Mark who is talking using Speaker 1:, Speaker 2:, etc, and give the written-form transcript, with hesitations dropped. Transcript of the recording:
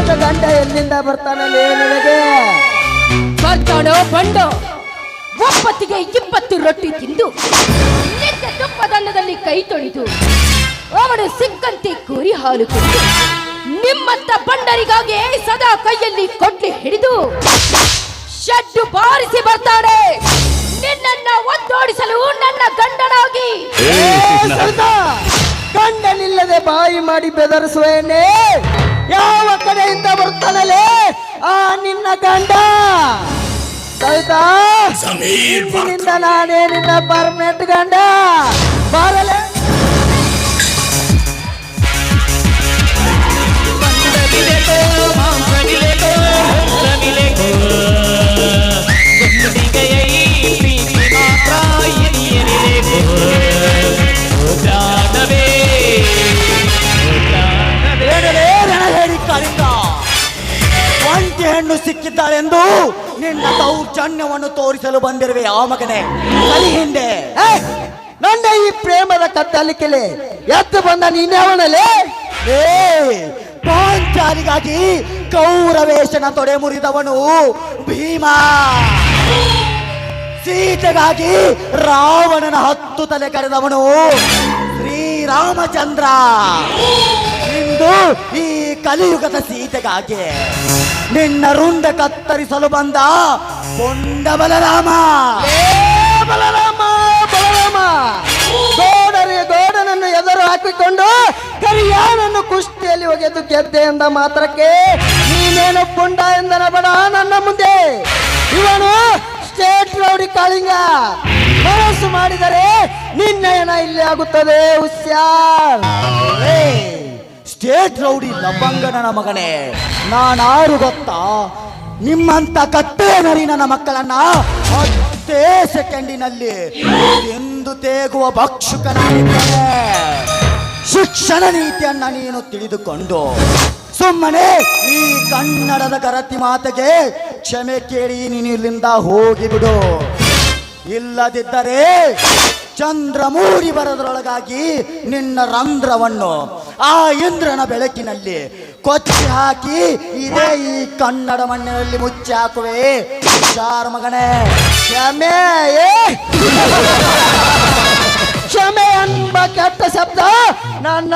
Speaker 1: ನಿನ್ನ ಗಂಡ ಎಲ್ಲಿಂದ ಬರ್ತಾನಲ್ಲಿ ನಿನಗೆ?
Speaker 2: ಬರ್ತಾನೋ ಬಂಡೋ, ಒಪ್ಪತ್ತಿಗೆ 20 ರೊಟ್ಟಿ ತಿಂದು ನಿತ್ಯ ತುಪ್ಪದನ್ನದಲ್ಲಿ ಕೈ ತೊಳೆದು ಅವನು ಸಿಕ್ಕಂತೆ ಕೋರಿ ಹಾಲು ಕೊಟ್ಟು ನಿಮ್ಮಂತ ಬಂಡರಿಗಾಗಿ ಸದಾ ಕೈಯಲ್ಲಿ ಕೊಡ್ಲಿ ಹಿಡಿದು ಶಡ್ಡು ಬಾರಿಸಿ ಬರ್ತಾನೆ ನಿನ್ನನ್ನ ಒದ್ದೋಡಿಸಲು ನನ್ನ ಗಂಡನಾಗಿ.
Speaker 1: ಗಂಡನಿಲ್ಲದೆ ಬಾಯಿ ಮಾಡಿ ಬೆದರಿಸುವೇನೆ. ಯಾವ ಕಡೆಯಿಂದ ಬರ್ತಾನಲೇ ಆ ನಿನ್ನ ಗಂಡ? ಸವಿತಾ, ನಿನ್ನ ನಾನೇ ನಿನ್ನ ಪರ್ಮನೆಂಟ್ ಗಂಡ. ಬಾರಲೆ
Speaker 3: ಒಂಟಿ ಹೆಣ್ಣು ಸಿಕ್ಕಿದ್ದಾಳೆಂದು ನಿನ್ನ ದೌರ್ಜನ್ಯವನ್ನು ತೋರಿಸಲು ಬಂದಿರುವೆ ಆ ಮಗನೇ ಕಲಿ ಹಿಂದೆ.
Speaker 1: ನನ್ನ ಈ ಪ್ರೇಮದ ಕತ್ತಲಿಕೆಲೆ ಎದ್ದು ಬಂದ ನೀನ್ಯಾವನಲೆ?
Speaker 3: ಪಾಂಚಾಲಿಗಾಗಿ ಕೌರವೇಶನ ತೊಡೆ ಮುರಿದವನು ಭೀಮ, ಸೀತೆಗಾಗಿ ರಾವಣನ 10 ತಲೆ ಕರೆದವನು ಶ್ರೀರಾಮಚಂದ್ರ. ಇಂದು ಈ ಕಲಿಯುಗದ ಸೀತೆಗಾಗಿ ನಿನ್ನ ರುಂಡ ಕತ್ತರಿಸಲು ಬಂದ ಕೊಂಡ ಬಲರಾಮ.
Speaker 1: ಬಲರಾಮ ಬಲರಾಮ, ಗೋಡನನ್ನು ಎದುರು ಹಾಕಿಕೊಂಡು ಕರಿಯಾನನ್ನು ಕುಸ್ತಿಯಲ್ಲಿ ಒಗೆದು ಗೆದ್ದೆ ಎಂದ ಮಾತ್ರಕ್ಕೆ ನೀನೇನು ಪುಂಡ ಎಂದನ ಬಡ ನನ್ನ ಮುಂದೆ. ಇವನು ಸ್ಟೇಟ್ ರೌಡಿ ಕಾಳಿಂಗ. ಮನಸ್ಸು ಮಾಡಿದರೆ ನಿನ್ನಯನ ಇಲ್ಲಿ ಆಗುತ್ತದೆ ಹುಷಾರ್.
Speaker 3: ಸ್ಟೇಟ್ ರೌಡಿ ಲಬ್ಬಂಗನ ಮಗನೇ, ನಾನಾರು ಗೊತ್ತಾ? ನಿಮ್ಮಂತ ಕಟ್ಟೆ ನರಿ ನನ್ನ ಮಕ್ಕಳನ್ನ 10 ಸೆಕೆಂಡಿನಲ್ಲಿ ಎಂದು ತೇಗುವ ಭಕ್ಷುಕನಾಗಿದ್ದೇನೆ. ಶಿಕ್ಷಣ ನೀತಿಯನ್ನ ನೀನು ತಿಳಿದುಕೊಂಡು ಸುಮ್ಮನೆ ಈ ಕನ್ನಡದ ಗರತಿ ಮಾತೆಗೆ ಕ್ಷಮೆ ಕೇಳಿ ನೀನು ಇಲ್ಲಿಂದ ಹೋಗಿಬಿಡು. ಇಲ್ಲದಿದ್ದರೆ ಚಂದ್ರ ಮೂಡಿ ಬರೋದ್ರೊಳಗಾಗಿ ನಿನ್ನ ರಂಧ್ರವನ್ನು ಆ ಇಂದ್ರನ ಬೆಳಕಿನಲ್ಲಿ ಕೊಚ್ಚಿ ಹಾಕಿ ಇದೇ ಈ ಕನ್ನಡ ಮಣ್ಣಿನಲ್ಲಿ ಮುಚ್ಚಿ ಹಾಕುವೆ. ಹುಷಾರ್ ಮಗನೇ.
Speaker 1: ಕ್ಷಮೆ ಎಂಬ ಕೆಟ್ಟ ಶಬ್ದ ನನ್ನ